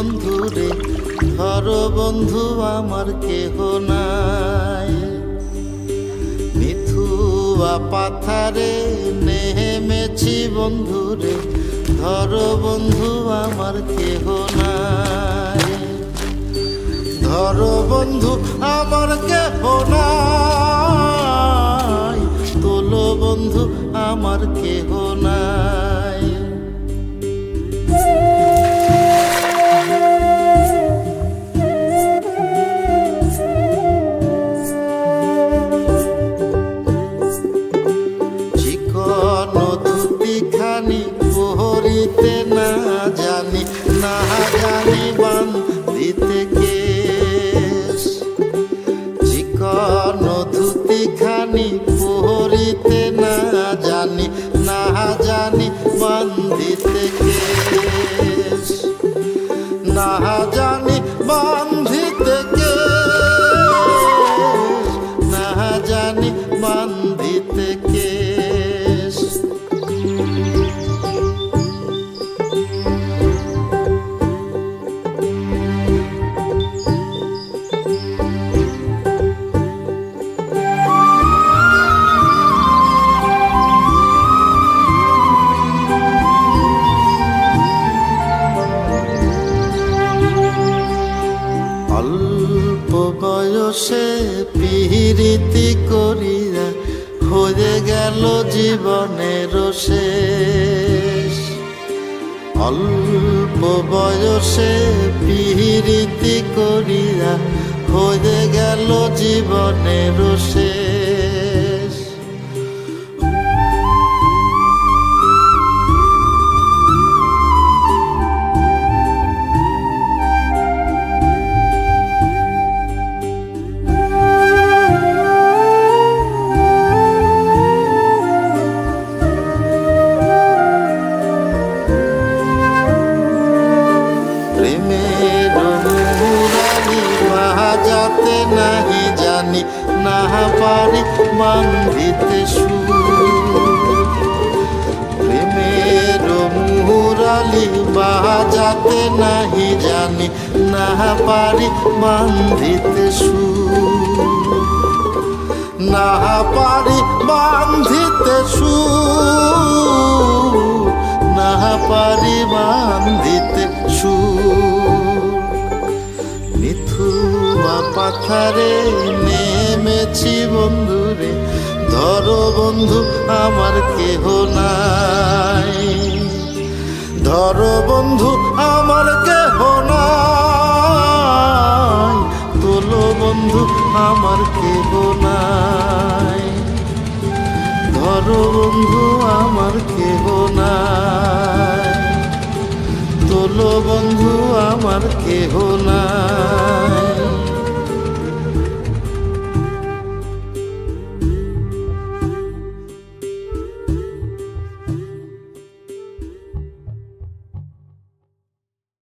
বন্ধুরে, ধরো বন্ধু আমার কেহ নাই। মিথুয়া পাথারে নেমেছি বন্ধুরে, ধরো বন্ধু আমার কেহ নাই। ধরো বন্ধু আমার কেহ নাই, তোলো বন্ধু আমার কেহ নাই। চিকন ধুতিখানি পরিতে না জানি, না জানি বান্ধিতে কেশ। চিকন ধুতিখানি পরিতে না জানি, না জানি বান্ধিতে কেশ। না জানি বান্ধিতে কেশ, না জানি বান্ধিতে কেশ। অল্প বয়সে পিরিতি করিয়া হয়ে গেল জীবনের শেষ। অল্প বয়সে পিরিতি করিয়া হয়ে গেল জীবনের শেষ। বাজাতে নাহি জানি, না পারি বান্ধিতে সুর। প্রেমের মুরালি বাজাতে নাহি জানি, না পারি বান্ধিতে সুর। না পারি বান্ধিতে সুর, না পারি বান্ধিতে সুর। মিথুয়া পাথারে নেমেছি বন্ধুরে, ধরো বন্ধু আমার কেহ নাই। ধরো বন্ধু আমার কেহ নাই, তোলো বন্ধু আমার কেহ নাই। ধরো বন্ধু আমার কেহ নাই, তোলো বন্ধু আমার কেহ নাই।